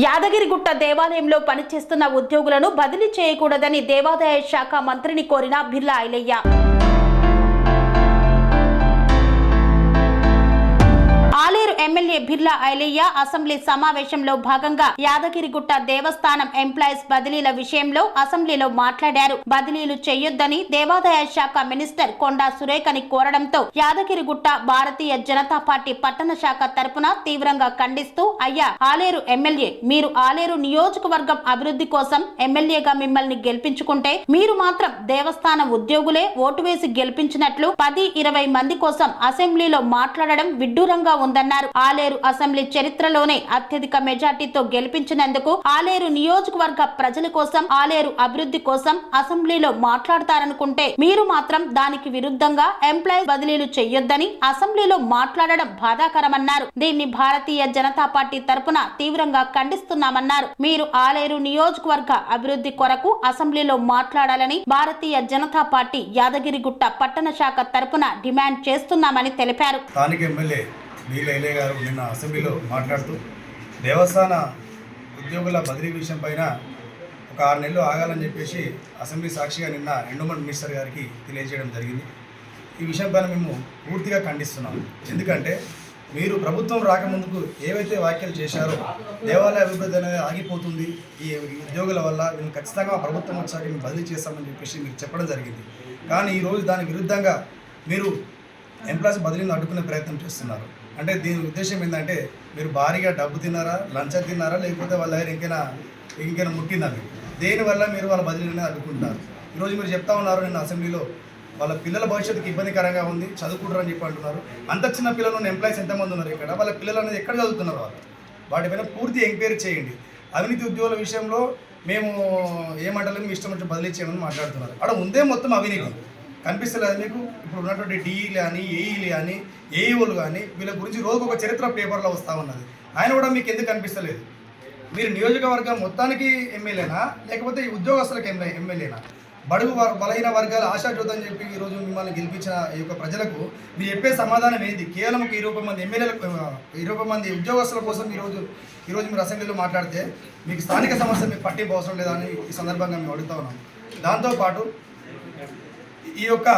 యాదగిరిగుట్ట దేవాలయంలో పనిచేస్తున్న ఉద్యోగులను బదిలీ చేయకూడదని దేవాదాయ శాఖ మంత్రిని కోరిన బిర్లా ఐలయ్య. ఆలేరు ఎమ్మెల్యే బిర్లా ఐలయ్య అసెంబ్లీ సమావేశంలో భాగంగా యాదగిరిగుట్ట దేవస్థానం ఎంప్లాయీస్ బదిలీల విషయంలో అసెంబ్లీలో మాట్లాడారు. బదిలీలు చేయొద్దని దేవాదాయ శాఖ మినిస్టర్ కొండా సురేఖని కోరడంతో యాదగిరిగుట్ట భారతీయ జనతా పార్టీ పట్టణ శాఖ తరపున తీవ్రంగా ఖండిస్తూ, అయ్యా ఆలేరు ఎమ్మెల్యే, మీరు ఆలేరు నియోజకవర్గం అభివృద్ధి కోసం ఎమ్మెల్యేగా మిమ్మల్ని గెలిపించుకుంటే మీరు మాత్రం దేవస్థానం ఉద్యోగులే ఓటు వేసి గెలిపించినట్లు 10-20 మంది కోసం అసెంబ్లీలో మాట్లాడడం విడ్డూరంగా ఉందన్నారు. ఆలేరు అసెంబ్లీ చరిత్రలోనే అత్యధిక మెజార్టీతో గెలిపించినందుకు ఆలేరు నియోజకవర్గ ప్రజల కోసం, ఆలేరు అభివృద్ధి కోసం అసెంబ్లీలో మాట్లాడతారనుకుంటే మీరు మాత్రం దానికి విరుద్ధంగా ఎంప్లాయీస్ బదిలీలు చేయొద్దని అసెంబ్లీలో మాట్లాడడం బాధాకరమన్నారు. దీన్ని భారతీయ జనతా పార్టీ తరపున తీవ్రంగా ఖండిస్తున్నామన్నారు. మీరు ఆలేరు నియోజకవర్గ అభివృద్ధి కొరకు అసెంబ్లీలో మాట్లాడాలని భారతీయ జనతా పార్టీ యాదగిరిగుట్ట పట్టణ శాఖ తరపున డిమాండ్ చేస్తున్నామని తెలిపారు. బిర్లా ఐలయ్య గారు నిన్న అసెంబ్లీలో మాట్లాడుతూ దేవస్థాన ఉద్యోగుల బదిలీ విషయం పైన ఒక 6 నెలలు ఆగాలని చెప్పేసి అసెంబ్లీ సాక్షిగా నిన్న ఎండోమెంట్ మినిస్టర్ గారికి తెలియజేయడం జరిగింది. ఈ విషయం పైన మేము పూర్తిగా ఖండిస్తున్నాము. ఎందుకంటే మీరు ప్రభుత్వం రాకముందుకు ఏవైతే వ్యాఖ్యలు చేశారో దేవాలయ అభివృద్ధి అనేది ఆగిపోతుంది, ఈ ఉద్యోగుల వల్ల మేము ఖచ్చితంగా ప్రభుత్వం వచ్చాక మేము బదిలీ చేస్తామని చెప్పేసి మీకు చెప్పడం జరిగింది. కానీ ఈరోజు దానికి విరుద్ధంగా మీరు ఎంప్లాయీస్ బదిలీని అడ్డుకునే ప్రయత్నం చేస్తున్నారు. అంటే దీని ఉద్దేశం ఏంటంటే మీరు భారీగా డబ్బు తిన్నారా, లంచం తిన్నారా, లేకపోతే వాళ్ళ దగ్గర ఇంకైనా ముట్టిందా? దేనివల్ల మీరు వాళ్ళ బదిలీని అడ్డుకుంటున్నారు? ఈరోజు మీరు చెప్తా ఉన్నారు నిన్న అసెంబ్లీలో వాళ్ళ పిల్లల భవిష్యత్తుకి ఇబ్బందికరంగా ఉంది, చదువుకుంటారు అని చెప్పి అంటున్నారు. అంత చిన్న పిల్లలు ఉన్న ఎంప్లాయీస్ ఎంతమంది ఉన్నారు ఇక్కడ? వాళ్ళ పిల్లలు అనేది ఎక్కడ చదువుతున్నారు? వాళ్ళు వాటిపైన పూర్తి ఎంక్వైరీ చేయండి. అవినీతి ఉద్యోగుల విషయంలో మేము ఏమంటలేదు, మీ ఇష్టం వచ్చి బదిలీ చేయమని మాట్లాడుతున్నారు. అక్కడ ఉందే మొత్తం అవినీతి కనిపిస్తలేదు మీకు? ఇప్పుడు ఉన్నటువంటి డిఈలు కానీ, ఏఈలు కానీ, ఏఈఓలు కానీ వీళ్ళ గురించి రోజుకు ఒక చరిత్ర పేపర్లో వస్తూ ఉన్నది. ఆయన కూడా మీకు ఎందుకు కనిపిస్తలేదు? మీరు నియోజకవర్గం మొత్తానికి ఎమ్మెల్యేనా, లేకపోతే ఈ ఉద్యోగస్తులకు ఎమ్మెల్యేనా? బడుగు బలహీన వర్గాల ఆశాజ్యోతి అని చెప్పి ఈరోజు మిమ్మల్ని గెలిపించిన ఈ యొక్క ప్రజలకు మీరు చెప్పే సమాధానం ఏంది? కేవలం ఒక 20 మంది ఎమ్మెల్యేలకు, 20 మంది ఉద్యోగస్తుల కోసం ఈరోజు మీరు అసెంబ్లీలో మాట్లాడితే మీకు స్థానిక సమస్య మీకు పట్టింపు అవసరం లేదని ఈ సందర్భంగా మేము అడుగుతా ఉన్నాం. దాంతోపాటు ఈ యొక్క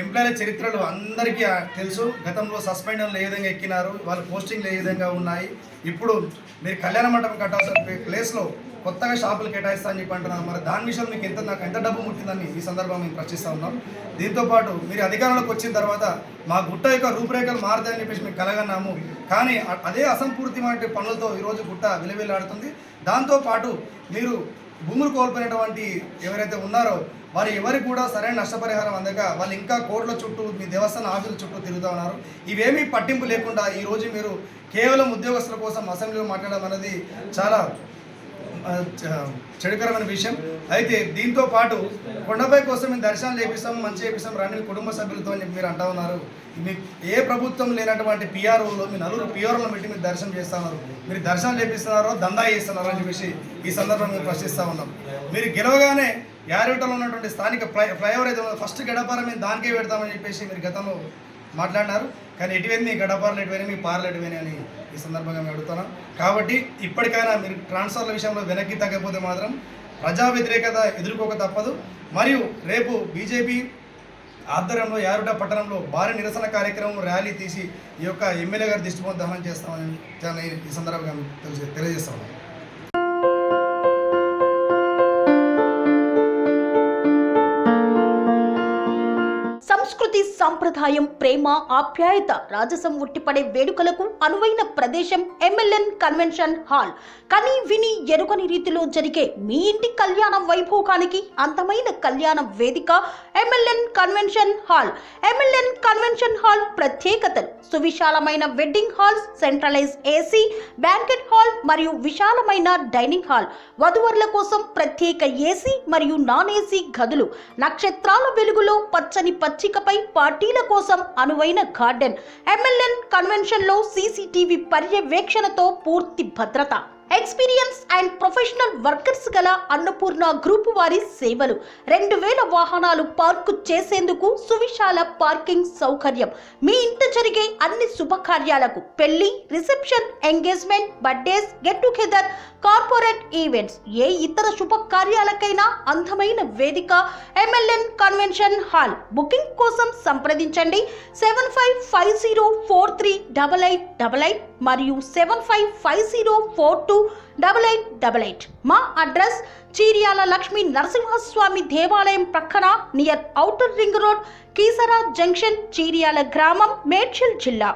ఎంప్లాయీల చరిత్రలు అందరికీ తెలుసు. గతంలో సస్పెండర్లు ఏ విధంగా ఎక్కినారు, వాళ్ళ పోస్టింగ్లు ఏ విధంగా ఉన్నాయి. ఇప్పుడు మీరు కళ్యాణ మండపం కట్టాల్సిన ప్లేస్లో కొత్తగా షాపులు కేటాయిస్తా అని చెప్పి అంటున్నారు. మరి దాని విషయం మీకు నాకు ఎంత డబ్బు ముట్టిందని ఈ సందర్భంగా మేము ప్రశ్నిస్తూ ఉన్నాం. దీంతోపాటు మీరు అధికారంలోకి వచ్చిన తర్వాత మా గుట్ట యొక్క రూపురేఖలు మారుతాయని చెప్పేసి మేము కలగన్నాము. కానీ అదే అసంపూర్తి పనులతో ఈరోజు గుట్ట విలువెల్లాడుతుంది. దాంతోపాటు మీరు భూములు కోల్పోయినటువంటి ఎవరైతే ఉన్నారో వారు ఎవరికి కూడా సరైన నష్టపరిహారం అందక వాళ్ళు ఇంకా కోర్టుల చుట్టూ, మీ దేవస్థాన ఆఫీసుల చుట్టూ తిరుగుతూ ఉన్నారు. ఇవేమీ పట్టింపు లేకుండా ఈరోజు మీరు కేవలం ఉద్యోగస్తుల కోసం అసెంబ్లీలో మాట్లాడడం అనేది చాలా చెడుకరమైన విషయం. అయితే దీంతో పాటు కొండపై కోసం మేము దర్శనం చేపిస్తాం, మంచి చేపిస్తాం, రండి మీ కుటుంబ సభ్యులతో అని చెప్పి మీరు అంటా ఉన్నారు. మీ ఏ ప్రభుత్వం లేనటువంటి పిఆర్ఓలో మీ 4 పిఆర్ఓలను పెట్టి మీరు దర్శనం చేస్తూ ఉన్నారు. మీరు దర్శనం చేపిస్తున్నారో దందా చేస్తున్నారో అని చెప్పేసి ఈ సందర్భంగా మేము ప్రశ్నిస్తూ ఉన్నాం. మీరు గెలవగానే యాదగిరిగుట్టలో ఉన్నటువంటి స్థానిక ఫ్లైఓవర్ అయితే ఫస్ట్ గడపారం మేము దానికే పెడతామని చెప్పేసి మీరు గతంలో మాట్లాడినారు. కానీ ఎటువైంది మీ గడపారలు, ఎటువైనా మీ పార్లు ఎటువైనా అని ఈ సందర్భంగా మేము అడుగుతున్నాం. కాబట్టి ఇప్పటికైనా మీరు ట్రాన్స్ఫర్ల విషయంలో వెనక్కి తగ్గకపోతే మాత్రం ప్రజా వ్యతిరేకత ఎదుర్కోక తప్పదు. మరియు రేపు బీజేపీ ఆధ్వర్యంలో యాదగిరిగుట్ట పట్టణంలో భారీ నిరసన కార్యక్రమం ర్యాలీ తీసి ఈ యొక్క ఎమ్మెల్యే గారి దృష్టిపోతే దహనం చేస్తామని ఈ సందర్భంగా తెలియజేస్తాము. సంస్కృతి, సంప్రదాయం, ప్రేమ, ఆప్యాయత, రాజసం ఉట్టిపడే వేడుకలకు అనువైన ప్రదేశం ఎంఎల్ఎన్ కన్వెన్షన్ హాల్. కని విని ఎరుగని రీతిలో జరిగే మీ ఇంటి కళ్యాణ వైభోగానికి అందమైన కళ్యాణ వేదిక MLN convention hall. MLN convention hall ప్రత్యేకతలు: సువిశాలమైన wedding halls, centralise AC banquet hall మరియు విశాలమైన డైనింగ్ హాల్, వధువరుల కోసం ప్రత్యేక ఏసీ మరియు నాన్ ఏసీ గదులు, నక్షత్రాల వెలుగులో పచ్చని పచ్చికపై పార్టీల కోసం అనువైన గార్డెన్. ఎంఎల్ఎన్ కన్వెన్షన్ లో సీసీటీవీ పర్యవేక్షణతో పూర్తి భద్రత. ఎక్స్పీరియన్స్ అండ్ ప్రొఫెషనల్ వర్కర్స్ గల అన్నపూర్ణ గ్రూప్ వారి సేవలు. 2000 వాహనాలు పార్కు చేసేందుకు సువిశాల పార్కింగ్ సౌకర్యం. మీ ఇంట జరిగే అన్ని శుభకార్యాలకు, పెళ్లి, reception, engagement, birthdays, get together, corporate events, ఏ ఇతర శుభకార్యాలకైనా అందమైన వేదిక MLN కన్వెన్షన్ హాల్. బుకింగ్ కోసం సంప్రదించండి 7550438888 మరియు 7550428888. మా అడ్రస్ చీర్యాల లక్ష్మీ నరసింహస్వామి దేవాలయం ప్రక్కన near outer ring road, Keesara junction, Cheeryal గ్రామం, మేడ్చల్ జిల్లా.